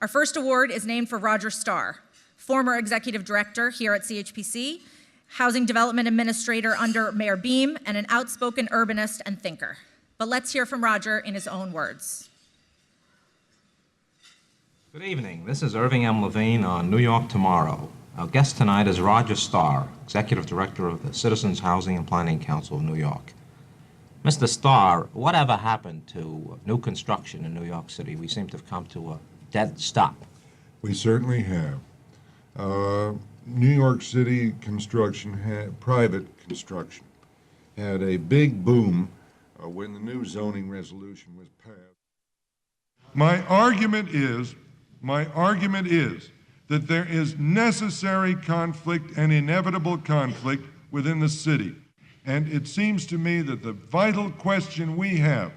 Our first award is named for Roger Starr, former executive director here at CHPC, housing development administrator under Mayor Beam, and an outspoken urbanist and thinker. But let's hear from Roger in his own words. Good evening. This is Irving M. Levine on New York Tomorrow. Our guest tonight is Roger Starr, executive director of the Citizens Housing and Planning Council of New York. Mr. Starr, whatever happened to new construction in New York City? We seem to have come to a dead stop. We certainly have. New York City construction, private construction, had a big boom when the new zoning resolution was passed. My argument is that there is necessary conflict and inevitable conflict within the city. And it seems to me that the vital question we have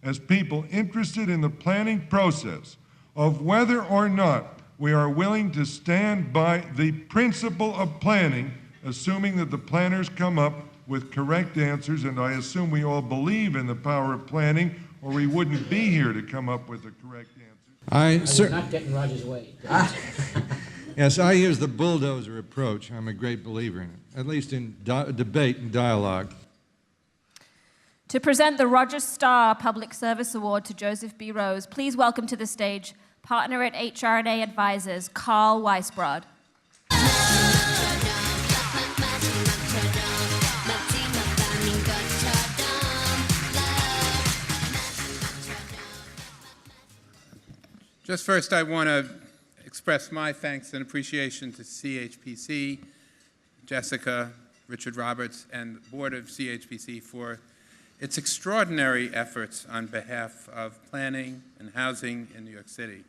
as people interested in the planning process of whether or not we are willing to stand by the principle of planning, assuming that the planners come up with correct answers, and I assume we all believe in the power of planning, or we wouldn't be here to come up with the correct answers. You're not getting Roger's way. Yes, I use the bulldozer approach. I'm a great believer in it, at least in debate and dialogue. To present the Roger Starr Public Service Award to Joseph B. Rose, please welcome to the stage partner at HR&A Advisors, Carl Weisbrod. Just first, I want to express my thanks and appreciation to CHPC, Jessica, Richard Roberts, and the board of CHPC for its extraordinary efforts on behalf of planning and housing in New York City.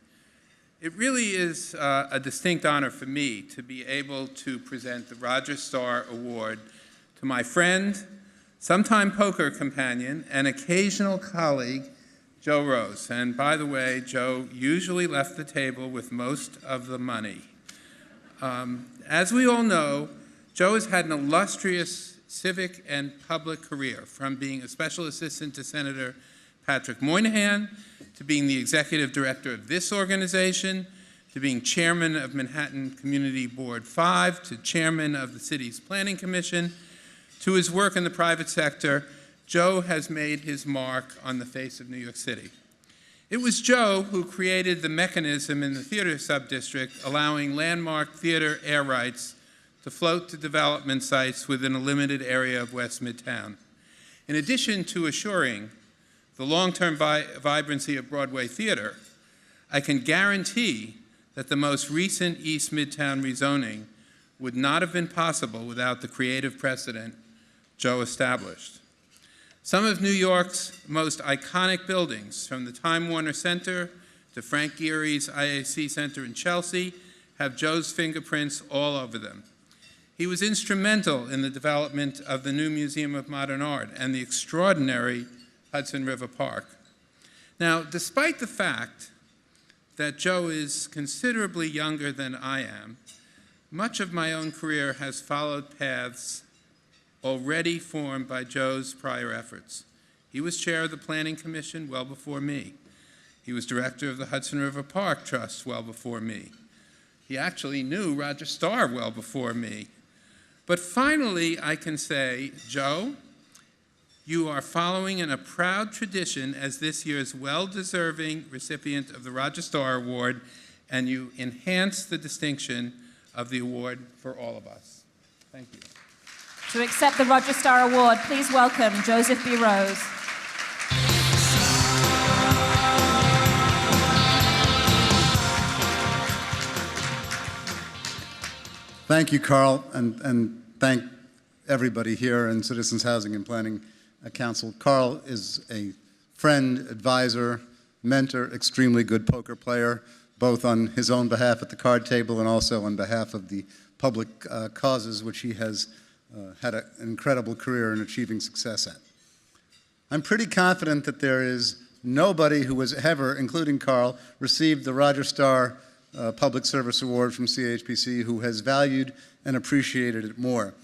It really is a distinct honor for me to be able to present the Roger Starr Award to my friend, sometime poker companion, and occasional colleague, Joe Rose. And by the way, Joe usually left the table with most of the money. As we all know, Joe has had an illustrious civic and public career, from being a special assistant to Senator Patrick Moynihan, to being the executive director of this organization, to being chairman of Manhattan Community Board 5, to chairman of the city's Planning Commission, to his work in the private sector. Joe has made his mark on the face of New York City. It was Joe who created the mechanism in the theater subdistrict allowing landmark theater air rights to float to development sites within a limited area of West Midtown. In addition to assuring the long-term vibrancy of Broadway theater, I can guarantee that the most recent East Midtown rezoning would not have been possible without the creative precedent Joe established. Some of New York's most iconic buildings, from the Time Warner Center to Frank Gehry's IAC Center in Chelsea, have Joe's fingerprints all over them. He was instrumental in the development of the new Museum of Modern Art and the extraordinary Hudson River Park. Now, despite the fact that Joe is considerably younger than I am, much of my own career has followed paths already formed by Joe's prior efforts. He was chair of the Planning Commission well before me. He was director of the Hudson River Park Trust well before me. He actually knew Roger Starr well before me. But finally, I can say, Joe, you are following in a proud tradition as this year's well-deserving recipient of the Roger Starr Award, and you enhance the distinction of the award for all of us. Thank you. To accept the Roger Starr Award, please welcome Joseph B. Rose. Thank you, Carl, and thank everybody here in Citizens Housing and Planning Council. Carl is a friend, advisor, mentor, extremely good poker player, both on his own behalf at the card table and also on behalf of the public causes which he has had an incredible career in achieving success at. I'm pretty confident that there is nobody who has ever, including Carl, received the Roger Starr Public Service Award from CHPC who has valued and appreciated it more.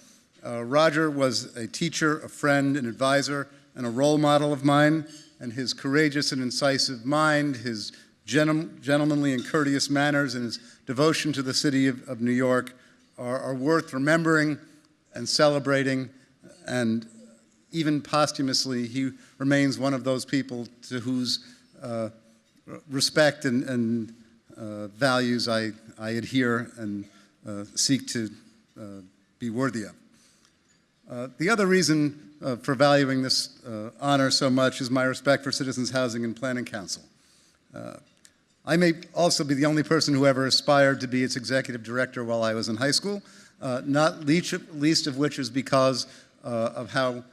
Roger was a teacher, a friend, an advisor, and a role model of mine, and his courageous and incisive mind, his gentlemanly and courteous manners and his devotion to the city of New York are worth remembering and celebrating, and even posthumously, he remains one of those people to whose respect and values I adhere and seek to be worthy of. The other reason for valuing this honor so much is my respect for Citizens Housing and Planning Council. I may also be the only person who ever aspired to be its executive director while I was in high school, not least of which is because of how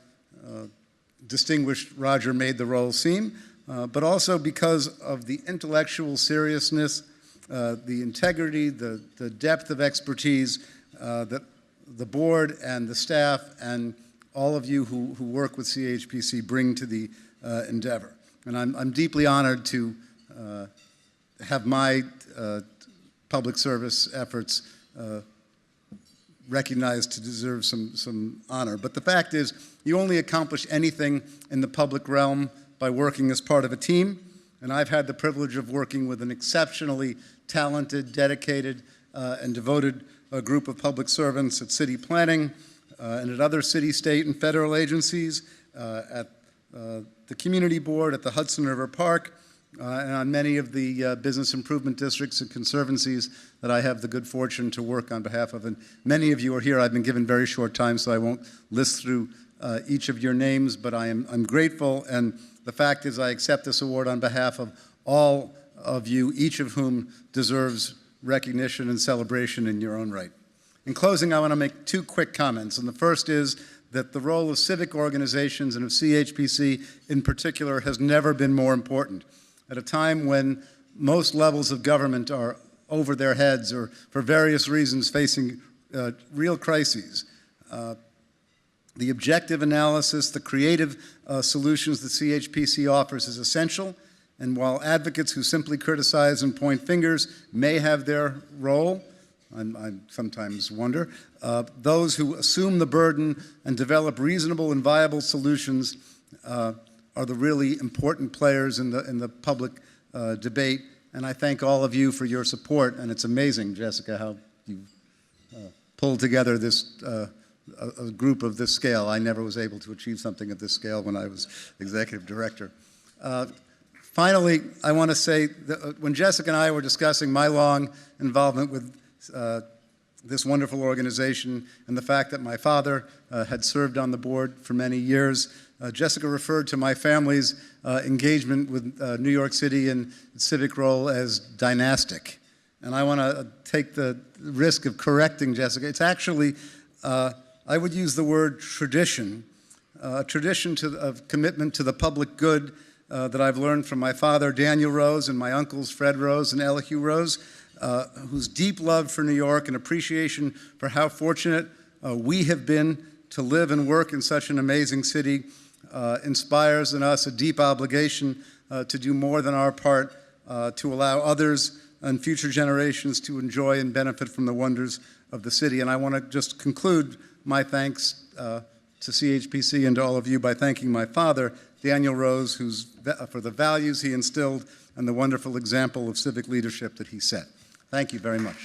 distinguished Roger made the role seem, but also because of the intellectual seriousness, the integrity, the depth of expertise that the board and the staff and all of you who work with CHPC bring to the endeavor. And I'm deeply honored to have my public service efforts recognized to deserve some honor. But the fact is, you only accomplish anything in the public realm by working as part of a team, and I've had the privilege of working with an exceptionally talented, dedicated, and devoted group of public servants at city planning and at other city, state, and federal agencies, at the community board, at the Hudson River Park, and on many of the business improvement districts and conservancies that I have the good fortune to work on behalf of. And many of you are here. I've been given very short time, so I won't list through each of your names, but I'm grateful. And the fact is I accept this award on behalf of all of you, each of whom deserves recognition and celebration in your own right. In closing, I want to make two quick comments. And the first is that the role of civic organizations and of CHPC in particular has never been more important. At a time when most levels of government are over their heads or for various reasons facing real crises, the objective analysis, the creative solutions that CHPC offers is essential. And while advocates who simply criticize and point fingers may have their role, I sometimes wonder, those who assume the burden and develop reasonable and viable solutions are the really important players in the public debate. And I thank all of you for your support. And it's amazing, Jessica, how you pulled together this a group of this scale. I never was able to achieve something of this scale when I was executive director. Finally, I want to say that when Jessica and I were discussing my long involvement with this wonderful organization and the fact that my father had served on the board for many years, Jessica referred to my family's engagement with New York City and its civic role as dynastic. And I want to take the risk of correcting Jessica. It's actually, I would use the word tradition, a tradition of commitment to the public good that I've learned from my father, Daniel Rose, and my uncles, Fred Rose and Elihu Rose, whose deep love for New York and appreciation for how fortunate we have been to live and work in such an amazing city inspires in us a deep obligation to do more than our part to allow others and future generations to enjoy and benefit from the wonders of the city. And I want to just conclude my thanks to CHPC and to all of you by thanking my father, Daniel Rose, for the values he instilled and the wonderful example of civic leadership that he set. Thank you very much.